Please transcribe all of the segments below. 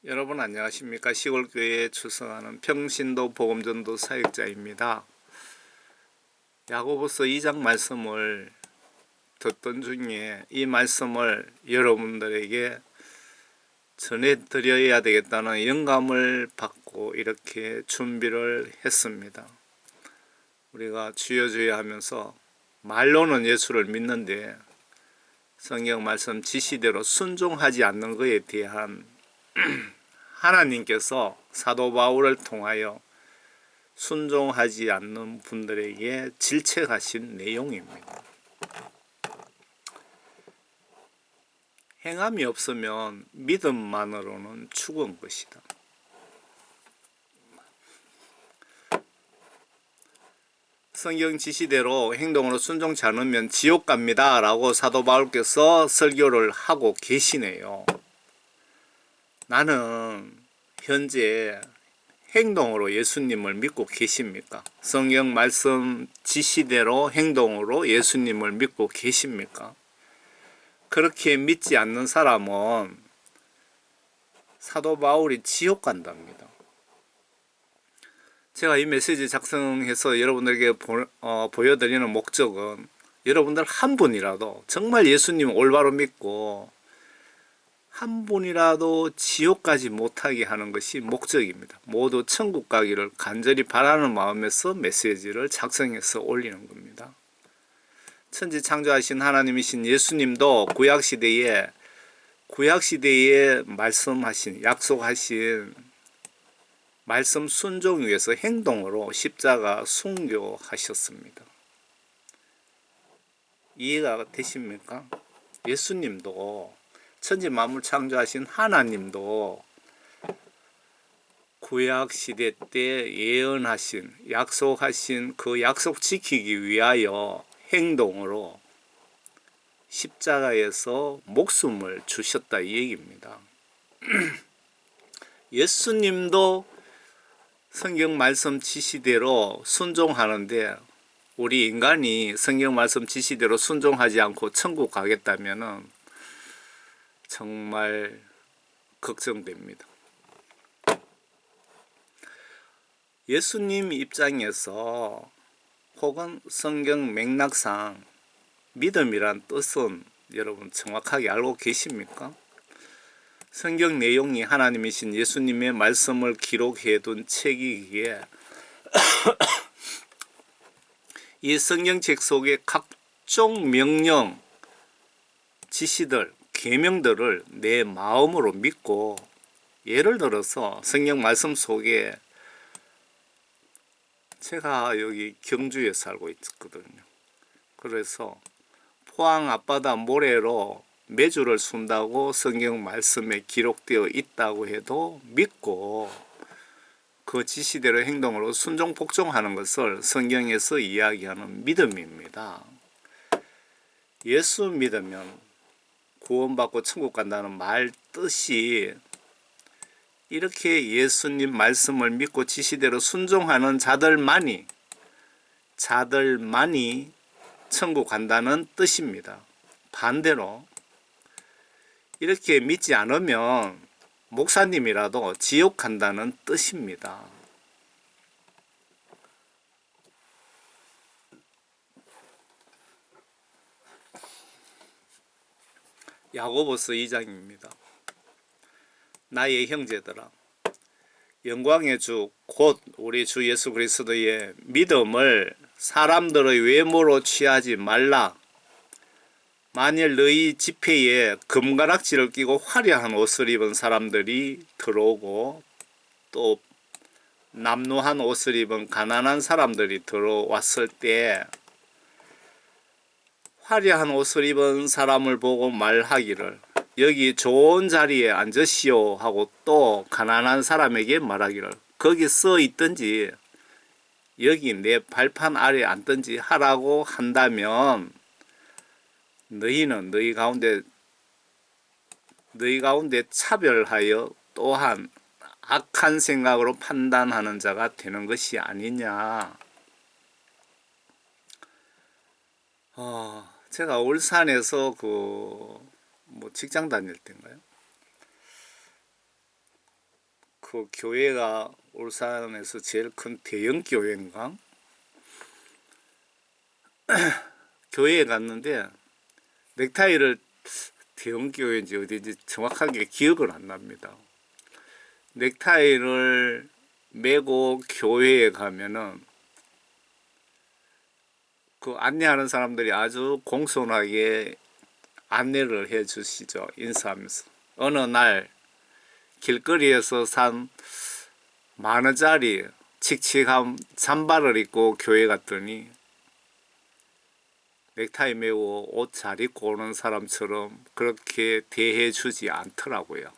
여러분 안녕하십니까? 시골교회에 출석하는 평신도 복음전도 사역자입니다. 야고보서 2장 말씀을 듣던 중에 이 말씀을 여러분들에게 전해드려야 되겠다는 영감을 받고 이렇게 준비를 했습니다. 우리가 주여 주여 하면서 말로는 예수를 믿는데 성경 말씀 지시대로 순종하지 않는 것에 대한 하나님께서 사도 바울을 통하여 순종하지 않는 분들에게 질책하신 내용입니다. 행함이 없으면 믿음만으로는 죽은 것이다. 성경 지시대로 행동으로 순종치 않으면 지옥 갑니다 라고 사도 바울께서 설교를 하고 계시네요. 나는 현재 행동으로 예수님을 믿고 계십니까? 성경 말씀 지시대로 행동으로 예수님을 믿고 계십니까? 그렇게 믿지 않는 사람은 사도 바울이 지옥 간답니다. 제가 이 메시지 작성해서 여러분들에게 보여드리는 목적은 여러분들 한 분이라도 정말 예수님 올바로 믿고 한 분이라도 지옥 가지 못하게 하는 것이 목적입니다. 모두 천국 가기를 간절히 바라는 마음에서 메시지를 작성해서 올리는 겁니다. 천지 창조하신 하나님이신 예수님도 구약시대에 말씀하신 약속하신 말씀 순종 위에서 행동으로 십자가 순교하셨습니다. 이해가 되십니까? 예수님도 천지 만물 창조하신 하나님도 구약시대 때 예언하신 약속하신 그 약속 지키기 위하여 행동으로 십자가에서 목숨을 주셨다 이 얘기입니다. 예수님도 성경 말씀 지시대로 순종하는데 우리 인간이 성경 말씀 지시대로 순종하지 않고 천국 가겠다면은 정말 걱정됩니다. 예수님 입장에서 혹은 성경 맥락상 믿음이란 뜻은 여러분 정확하게 알고 계십니까? 성경 내용이 하나님이신 예수님의 말씀을 기록해 둔 책이기에 이 성경책 속에 각종 명령, 지시들, 계명들을 내 마음으로 믿고 예를 들어서 성경 말씀 속에 제가 여기 경주에 살고 있거든요. 그래서 포항 앞바다 모래로 메주를 순다고 성경 말씀에 기록되어 있다고 해도 믿고 그 지시대로 행동으로 순종 복종하는 것을 성경에서 이야기하는 믿음입니다. 예수 믿으면 구원받고 천국 간다는 말 뜻이 이렇게 예수님 말씀을 믿고 지시대로 순종하는 자들만이 천국 간다는 뜻입니다. 반대로 이렇게 믿지 않으면 목사님이라도 지옥 간다는 뜻입니다. 야고보서 2장입니다. 나의 형제들아, 영광의 주 곧 우리 주 예수 그리스도의 믿음을 사람들의 외모로 취하지 말라. 만일 너희 집회에 금가락지를 끼고 화려한 옷을 입은 사람들이 들어오고 또 남루한 옷을 입은 가난한 사람들이 들어왔을 때 화려한 옷을 입은 사람을 보고 말하기를 여기 좋은 자리에 앉으시오 하고 또 가난한 사람에게 말하기를 거기 써 있든지 여기 내 발판 아래 앉든지 하라고 한다면 너희는 너희 가운데 차별하여 또한 악한 생각으로 판단하는 자가 되는 것이 아니냐. 제가 울산에서 직장 다닐 때인가요? 그 교회가 울산에서 제일 큰 대형 교회인가? 교회에 갔는데 넥타이를 대형 교회인지 어디인지 정확하게 기억을 안 납니다. 넥타이를 메고 교회에 가면은 그 안내하는 사람들이 아주 공손하게 안내를 해 주시죠. 인사하면서. 어느 날 길거리에서 산 10,000원짜리 칙칙한 잠바를 입고 교회 갔더니 넥타이 메고 옷 잘 입고 오는 사람처럼 그렇게 대해 주지 않더라고요.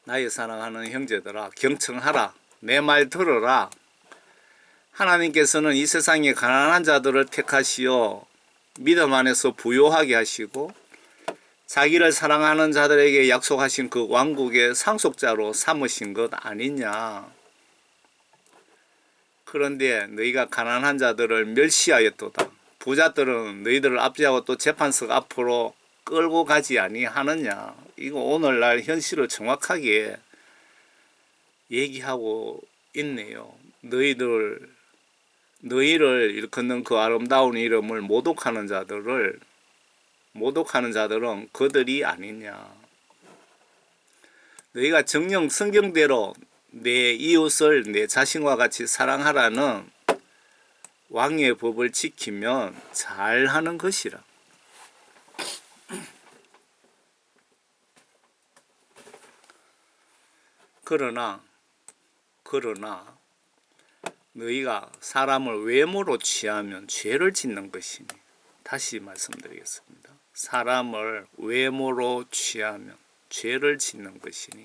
나의 사랑하는 형제들아, 경청하라. 내 말 들어라. 하나님께서는 이 세상에 가난한 자들을 택하시어 믿음 안에서 부요하게 하시고 자기를 사랑하는 자들에게 약속하신 그 왕국의 상속자로 삼으신 것 아니냐. 그런데 너희가 가난한 자들을 멸시하였도다. 부자들은 너희들을 압제하고 또 재판석 앞으로 끌고 가지 아니하느냐. 이거 오늘날 현실을 정확하게 얘기하고 있네요. 너희를 일컫는 그 아름다운 이름을 모독하는 자들은 그들이 아니냐. 너희가 정녕 성경대로 내 이웃을 내 자신과 같이 사랑하라는 왕의 법을 지키면 잘하는 것이라. 그러나 너희가 사람을 외모로 취하면 죄를 짓는 것이니. 다시 말씀드리겠습니다. 사람을 외모로 취하면 죄를 짓는 것이니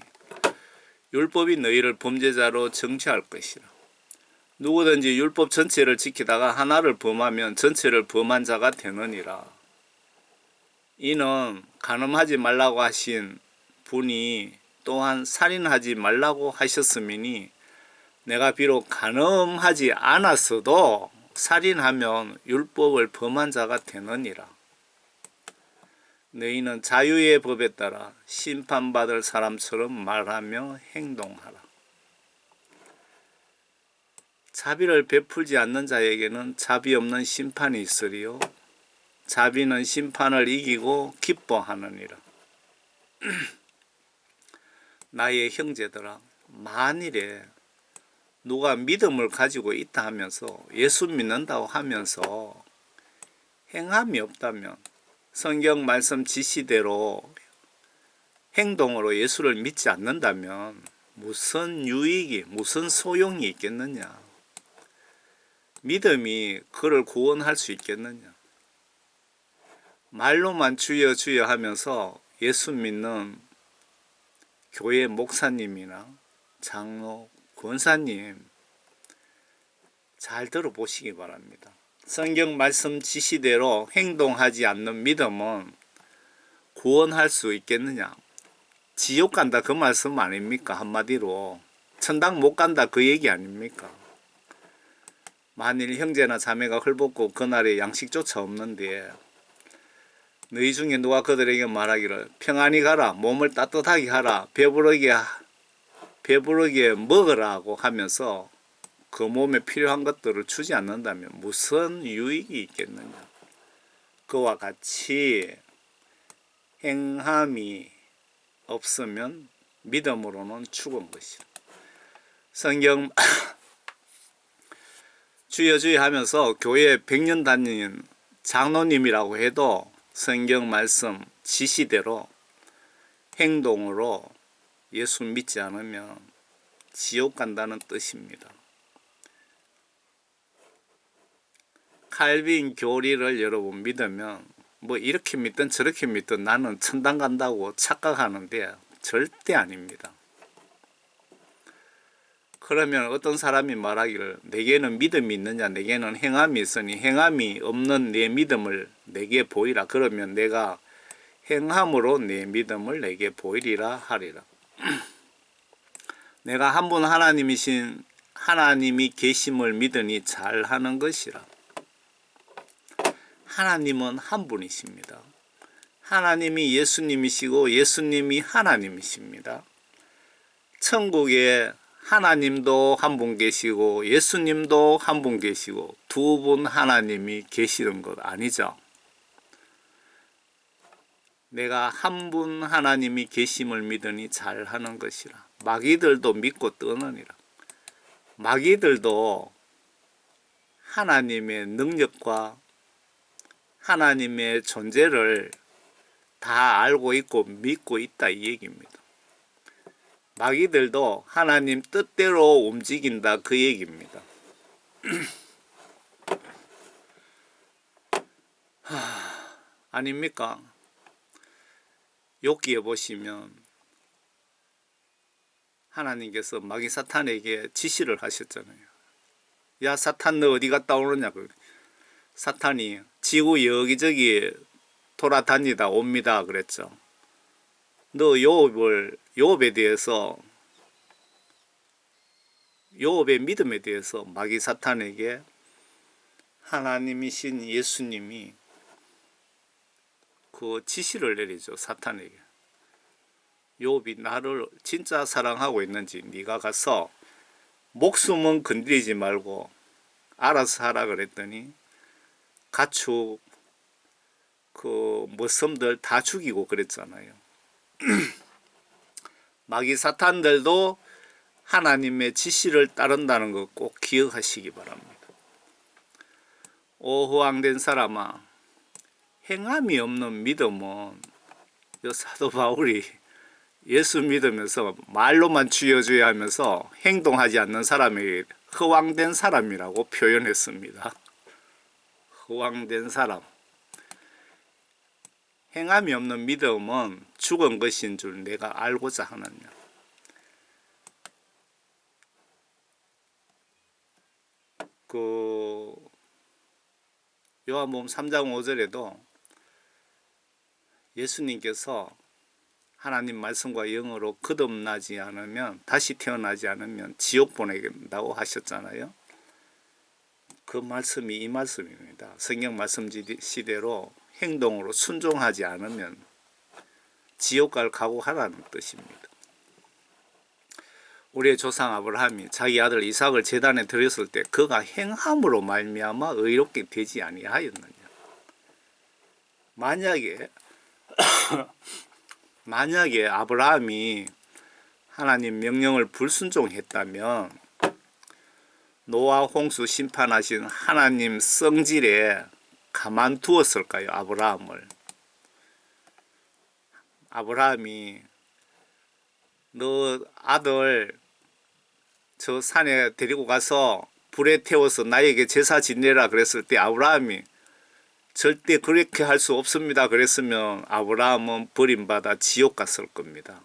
율법이 너희를 범죄자로 정죄할 것이라. 누구든지 율법 전체를 지키다가 하나를 범하면 전체를 범한 자가 되느니라. 이는 간음하지 말라고 하신 분이 또한 살인하지 말라고 하셨음이니 내가 비록 간음하지 않았어도 살인하면 율법을 범한 자가 되느니라. 너희는 자유의 법에 따라 심판받을 사람처럼 말하며 행동하라. 자비를 베풀지 않는 자에게는 자비 없는 심판이 있으리요. 자비는 심판을 이기고 기뻐하느니라. 나의 형제들아, 만일에 누가 믿음을 가지고 있다 하면서 예수 믿는다고 하면서 행함이 없다면 성경 말씀 지시대로 행동으로 예수를 믿지 않는다면 무슨 유익이, 무슨 소용이 있겠느냐. 믿음이 그를 구원할 수 있겠느냐. 말로만 주여 주여 하면서 예수 믿는 교회 목사님이나 장로, 권사님 잘 들어보시기 바랍니다. 성경 말씀 지시대로 행동하지 않는 믿음은 구원할 수 있겠느냐. 지옥 간다 그 말씀 아닙니까? 한마디로 천당 못 간다 그 얘기 아닙니까? 만일 형제나 자매가 헐벗고 그날에 양식조차 없는데 너희 중에 누가 그들에게 말하기를 평안히 가라, 몸을 따뜻하게 하라, 배부르게 먹으라고 하면서 그 몸에 필요한 것들을 주지 않는다면 무슨 유익이 있겠느냐. 그와 같이 행함이 없으면 믿음으로는 죽은 것이라. 성경 주여 주여 하면서 교회 100년 다니는 장로님이라고 해도 성경 말씀 지시대로 행동으로 예수 믿지 않으면 지옥 간다는 뜻입니다. 칼빈 교리를 여러분 믿으면 뭐 이렇게 믿든 저렇게 믿든 나는 천당 간다고 착각하는데 절대 아닙니다. 그러면 어떤 사람이 말하기를 내게는 믿음이 있느냐, 내게는 행함이 있으니 행함이 없는 내 믿음을 내게 보이라. 그러면 내가 행함으로 내 믿음을 내게 보이리라 하리라. 내가 한 분 하나님이신 하나님이 계심을 믿으니 잘하는 것이라. 하나님은 한 분이십니다. 하나님이 예수님이시고 예수님이 하나님이십니다. 천국에 하나님도 한 분 계시고 예수님도 한 분 계시고 두 분 하나님이 계시는 것 아니죠. 내가 한 분 하나님이 계심을 믿으니 잘하는 것이라. 마귀들도 믿고 떠느니라. 마귀들도 하나님의 능력과 하나님의 존재를 다 알고 있고 믿고 있다 이 얘기입니다. 마귀들도 하나님 뜻대로 움직인다 그 얘기입니다. 아닙니까? 욥기에 보시면 하나님께서 마귀 사탄에게 지시를 하셨잖아요. 야 사탄 너 어디 갔다 오느냐고. 사탄이 지구 여기저기 돌아다니다 옵니다 그랬죠. 너 욥에 대해서 욥의 믿음에 대해서 마귀 사탄에게 하나님이신 예수님이 그 지시를 내리죠. 사탄에게. 욥이 나를 진짜 사랑하고 있는지 네가 가서 목숨은 건드리지 말고 알아서 하라 그랬더니 가축 그 머슴들 다 죽이고 그랬잖아요. 마귀 사탄들도 하나님의 지시를 따른다는 거 꼭 기억하시기 바랍니다. 오 허황된 사람아, 행함이 없는 믿음은 사도 바울이 예수 믿으면서 말로만 쥐어줘야 하면서 행동하지 않는 사람에게 허황된 사람이라고 표현했습니다. 허황된 사람. 행함이 없는 믿음은 죽은 것인 줄 내가 알고자 하느냐. 요한복음 3장 5절에도 예수님께서 하나님 말씀과 영으로 거듭나지 않으면, 다시 태어나지 않으면 지옥 보내겠다고 하셨잖아요. 그 말씀이 이 말씀입니다. 성경 말씀 시대로 행동으로 순종하지 않으면 지옥 갈 각오하라는 뜻입니다. 우리의 조상 아브라함이 자기 아들 이삭을 제단에 드렸을 때 그가 행함으로 말미암아 의롭게 되지 아니하였느냐. 만약에 아브라함이 하나님 명령을 불순종했다면 노아 홍수 심판하신 하나님 성질에 가만두었을까요? 아브라함을. 아브라함이 너 아들 저 산에 데리고 가서 불에 태워서 나에게 제사 지내라 그랬을 때 아브라함이 절대 그렇게 할 수 없습니다 그랬으면 아브라함은 버림받아 지옥 갔을 겁니다.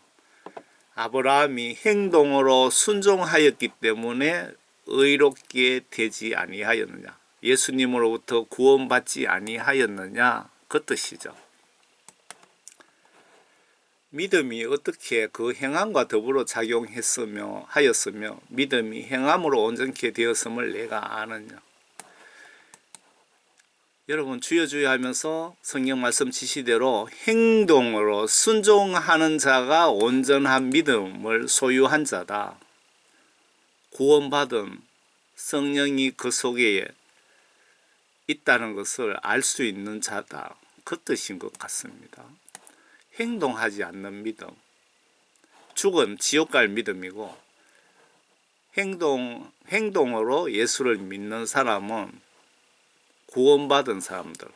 아브라함이 행동으로 순종하였기 때문에 의롭게 되지 아니하였느냐, 예수님으로부터 구원받지 아니하였느냐 그 뜻이죠. 믿음이 어떻게 그 행함과 더불어 작용했으며 하였으며 믿음이 행함으로 온전케 되었음을 내가 아느냐. 여러분 주여 주여 하면서 성경 말씀 지시대로 행동으로 순종하는 자가 온전한 믿음을 소유한 자다. 구원받은 성령이 그 속에 있다는 것을 알 수 있는 자다. 그 뜻인 것 같습니다. 행동하지 않는 믿음, 죽은 지옥 갈 믿음이고, 행동으로 예수를 믿는 사람은 구원받은 사람들.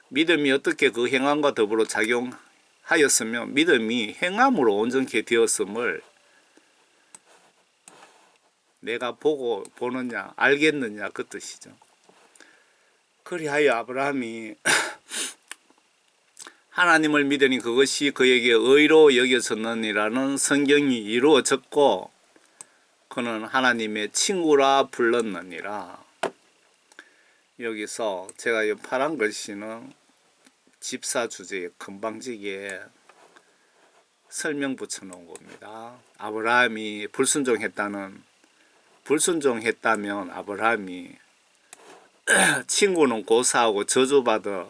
믿음이 어떻게 그 행함과 더불어 작용하였으며 믿음이 행함으로 온전케 되었음을 내가 보느냐 알겠느냐 그 뜻이죠. 그리하여 아브라함이 하나님을 믿으니 그것이 그에게 의로 여겨졌느니라는 성경이 이루어졌고 그는 하나님의 친구라 불렀느니라. 여기서 제가 이 파란 글씨는 집사 주제에 금방지게 설명 붙여놓은 겁니다. 아브라함이 불순종했다면 아브라함이 친구는 고사하고 저주받아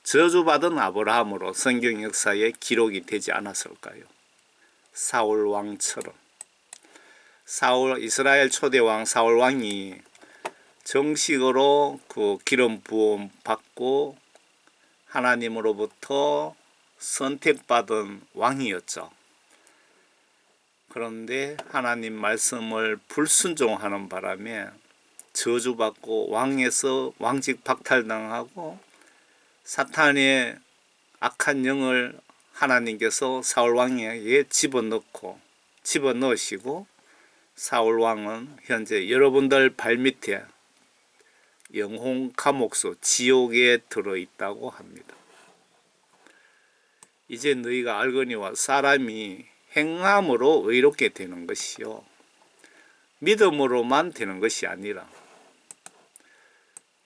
저주받은 아브라함으로 성경 역사에 기록이 되지 않았을까요? 사울 왕처럼. 이스라엘 초대 왕 사울 왕이 정식으로 그 기름 부음 받고 하나님으로부터 선택받은 왕이었죠. 그런데 하나님 말씀을 불순종하는 바람에 저주받고 왕에서 왕직 박탈당하고 사탄의 악한 영을 하나님께서 사울 왕에게 집어넣으시고 사울 왕은 현재 여러분들 발밑에 영혼 감옥소 지옥에 들어있다고 합니다. 이제 너희가 알거니와 사람이 행함으로 의롭게 되는 것이요 믿음으로만 되는 것이 아니라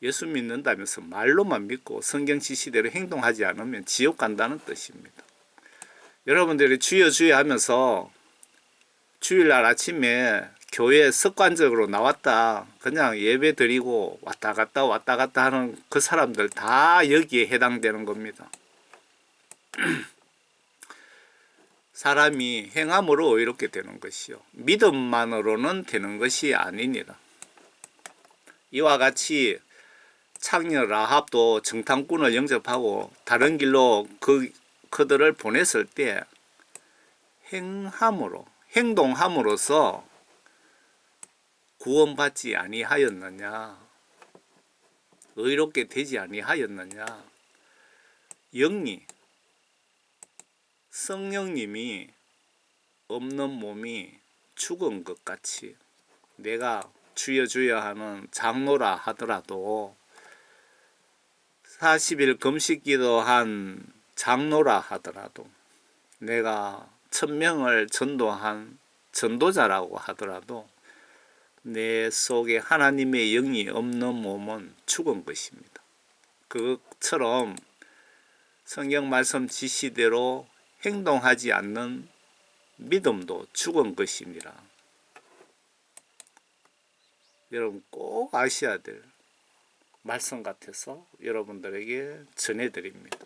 예수 믿는다면서 말로만 믿고 성경 지시대로 행동하지 않으면 지옥 간다는 뜻입니다. 여러분들이 주여 주여 하면서 주일날 아침에 교회에 습관적으로 나왔다 그냥 예배 드리고 왔다 갔다 하는 그 사람들 다 여기에 해당되는 겁니다. 사람이 행함으로 의롭게 되는 것이요 믿음만으로는 되는 것이 아니니라. 이와 같이 창녀 라합도 정탐꾼을 영접하고 다른 길로 그들을 보냈을 때 행동함으로써 구원받지 아니하였느냐, 의롭게 되지 아니하였느냐. 영리 성령님이 없는 몸이 죽은 것 같이 내가 주여 주여 하는 장로라 하더라도 40일 금식 기도한 장로라 하더라도 내가 1000명을 전도한 전도자라고 하더라도 내 속에 하나님의 영이 없는 몸은 죽은 것입니다. 그것처럼 성경 말씀 지시대로 행동하지 않는 믿음도 죽은 것이니라. 여러분 꼭 아셔야 될 말씀 같아서 여러분들에게 전해드립니다.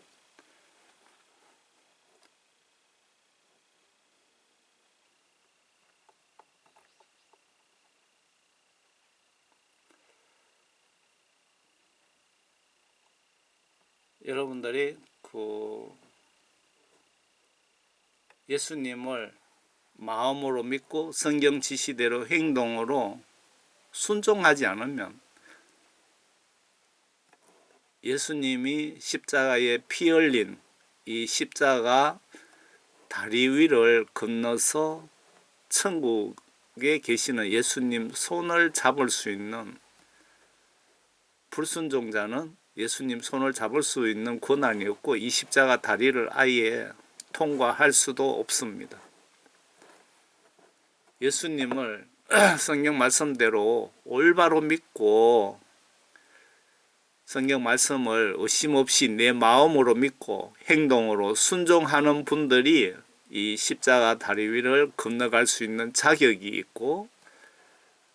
여러분들이 예수님을 마음으로 믿고 성경 지시대로 행동으로 순종하지 않으면 예수님이 십자가에 피 흘린 이 십자가 다리 위를 건너서 천국에 계시는 예수님 손을 잡을 수 있는 불순종자는 예수님 손을 잡을 수 있는 권한이 없고 이 십자가 다리를 아예 통과할 수도 없습니다. 예수님을 성경 말씀대로 올바로 믿고 성경 말씀을 의심 없이 내 마음으로 믿고 행동으로 순종하는 분들이 이 십자가 다리 위를 건너갈 수 있는 자격이 있고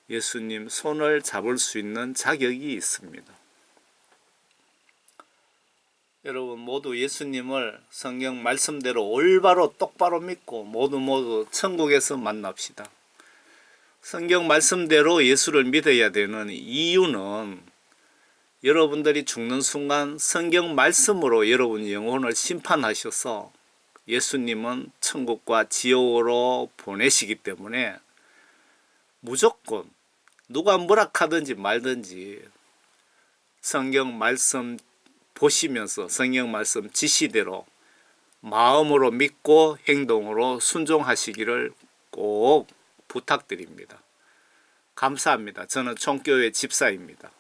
예수님 손을 잡을 수 있는 자격이 있습니다. 여러분 모두 예수님을 성경 말씀대로 올바로 똑바로 믿고 모두 천국에서 만납시다. 성경 말씀대로 예수를 믿어야 되는 이유는 여러분들이 죽는 순간 성경 말씀으로 여러분 영혼을 심판하셔서 예수님은 천국과 지옥으로 보내시기 때문에 무조건 누가 뭐라 하든지 말든지 성경 말씀 보시면서 성경 말씀 지시대로 마음으로 믿고 행동으로 순종하시기를 꼭 부탁드립니다. 감사합니다. 저는 총교회 집사입니다.